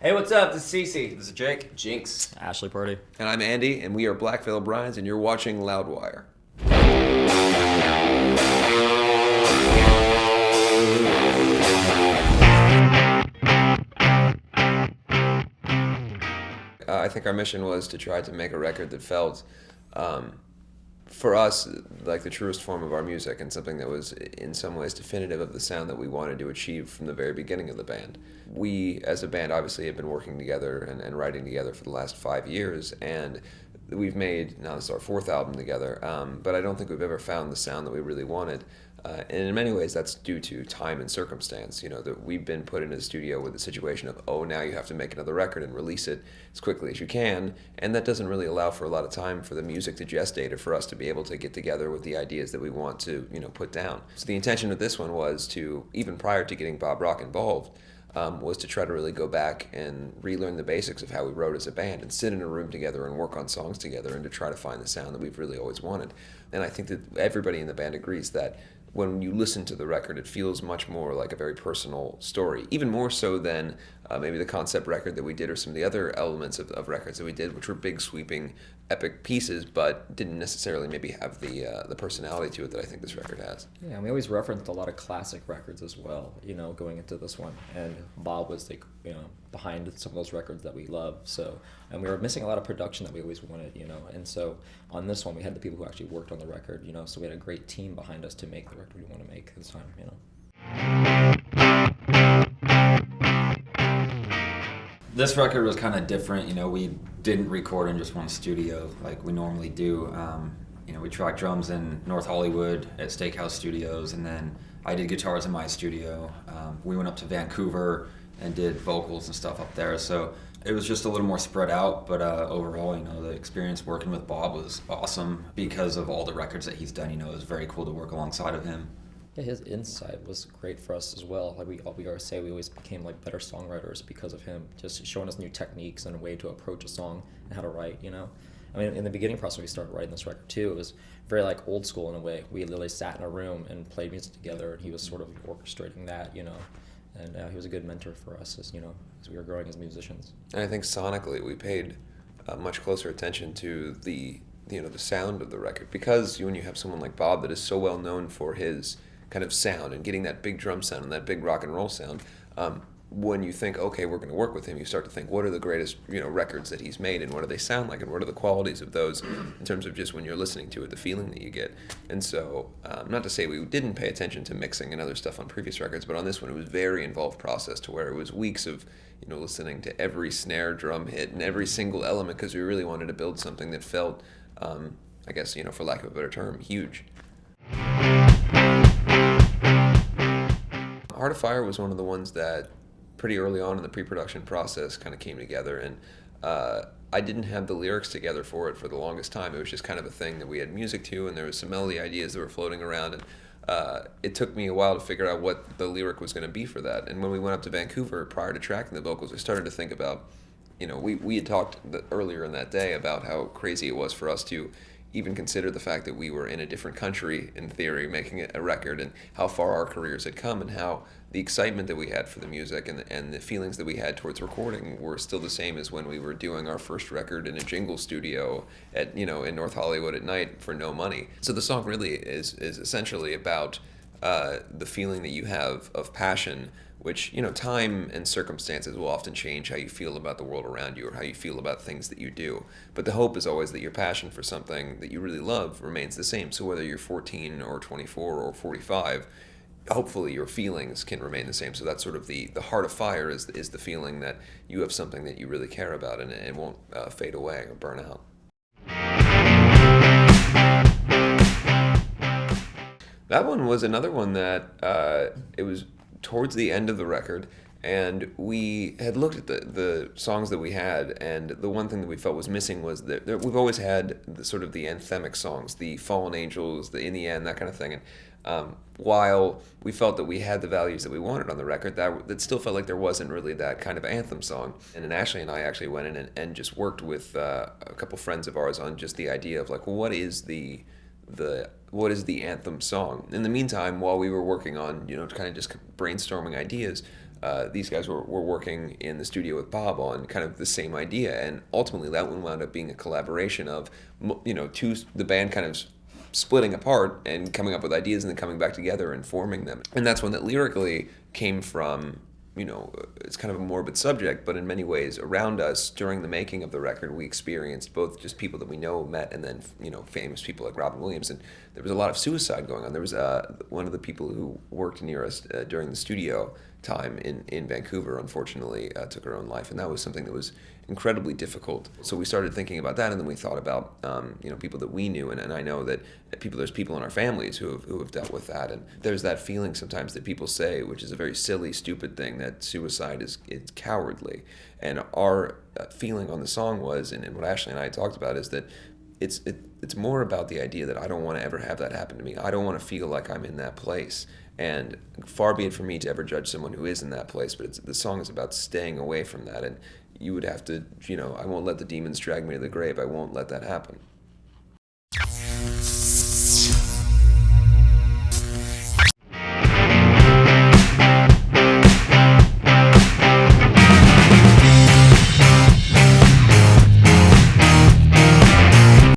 Hey, what's up? This is Cece. This is Jake. Jinx. Ashley Purdy. And I'm Andy, and we are Black Veil Brides, and you're watching Loudwire. I think our mission was to try to make a record that felt, for us, like the truest form of our music and something that was in some ways definitive of the sound that we wanted to achieve from the very beginning of the band. We, as a band, obviously have been working together and writing together for the last 5 years, and we've made, now this is our fourth album together, but I don't think we've ever found the sound that we really wanted. And in many ways, that's due to time and circumstance. You know, that we've been put into the studio with the situation of, oh, now you have to make another record and release it as quickly as you can. And that doesn't really allow for a lot of time for the music to gestate or for us to be able to get together with the ideas that we want to, put down. So the intention of this one was to, even prior to getting Bob Rock involved, was to try to really go back and relearn the basics of how we wrote as a band and sit in a room together and work on songs together and to try to find the sound that we've really always wanted. And I think that everybody in the band agrees that when you listen to the record, it feels much more like a very personal story, even more so than maybe the concept record that we did or some of the other elements of records that we did, which were big, sweeping, epic pieces, but didn't necessarily maybe have the personality to it that I think this record has. Yeah, and we always referenced a lot of classic records as well, going into this one. And Bob was behind some of those records that we love. So, and we were missing a lot of production that we always wanted, And so on this one, we had the people who actually worked on the record, So we had a great team behind us to make the record we want to make this time, This record was kind of different. We didn't record in just one studio like we normally do. We tracked drums in North Hollywood at Steakhouse Studios, and then I did guitars in my studio. We went up to Vancouver and did vocals and stuff up there. So it was just a little more spread out, but overall, the experience working with Bob was awesome because of all the records that he's done. It was very cool to work alongside of him. Yeah, his insight was great for us as well. Like we always say, we always became like better songwriters because of him, just showing us new techniques and a way to approach a song and how to write, I mean, in the beginning process when we started writing this record too, it was very like old school in a way. We literally sat in a room and played music together, and he was sort of orchestrating that, and he was a good mentor for us as we were growing as musicians. And I think sonically we paid much closer attention to the sound of the record, because when you have someone like Bob that is so well known for his kind of sound and getting that big drum sound and that big rock and roll sound, when you think, okay, we're going to work with him, you start to think, what are the greatest records that he's made, and what do they sound like, and what are the qualities of those in terms of just when you're listening to it, the feeling that you get. And so, not to say we didn't pay attention to mixing and other stuff on previous records, but on this one it was a very involved process to where it was weeks of listening to every snare drum hit and every single element, because we really wanted to build something that felt, I guess, for lack of a better term, huge. Heart of Fire was one of the ones that pretty early on in the pre-production process kind of came together, and I didn't have the lyrics together for it for the longest time. It was just kind of a thing that we had music to, and there was some melody ideas that were floating around, and it took me a while to figure out what the lyric was going to be for that. And when we went up to Vancouver prior to tracking the vocals, we started to think about, we had talked earlier in that day about how crazy it was for us to even consider the fact that we were in a different country, in theory, making a record, and how far our careers had come, and how the excitement that we had for the music and the feelings that we had towards recording were still the same as when we were doing our first record in a jingle studio at in North Hollywood at night for no money. So the song really is essentially about the feeling that you have of passion, which, time and circumstances will often change how you feel about the world around you or how you feel about things that you do. But the hope is always that your passion for something that you really love remains the same. So whether you're 14 or 24 or 45, hopefully your feelings can remain the same. So that's sort of the heart of fire is the feeling that you have something that you really care about, and it won't fade away or burn out. That one was another one that it was towards the end of the record, and we had looked at the songs that we had, and the one thing that we felt was missing was that we've always had the sort of the anthemic songs, the Fallen Angels, the In the End, that kind of thing. And while we felt that we had the values that we wanted on the record, that still felt like there wasn't really that kind of anthem song. And then Ashley and I actually went in and just worked with a couple friends of ours on just the idea of like, well, what is the anthem song? In the meantime, while we were working on, kind of just brainstorming ideas, these guys were working in the studio with Bob on kind of the same idea, and ultimately that one wound up being a collaboration of, the band kind of splitting apart and coming up with ideas and then coming back together and forming them. And that's when that lyrically came from. It's kind of a morbid subject, but in many ways around us during the making of the record, we experienced both just people that we met and then, famous people like Robin Williams. And there was a lot of suicide going on. There was one of the people who worked near us during the studio time in Vancouver, unfortunately, took her own life. And that was something that was incredibly difficult. So we started thinking about that, and then we thought about, people that we knew. And I know that there's people in our families who have dealt with that. And there's that feeling sometimes that people say, which is a very silly, stupid thing, that suicide is cowardly. And our feeling on the song was, and what Ashley and I talked about, is that it's more about the idea that I don't want to ever have that happen to me. I don't want to feel like I'm in that place. And far be it from me to ever judge someone who is in that place, but the song is about staying away from that. And you would have to, I won't let the demons drag me to the grave. I won't let that happen.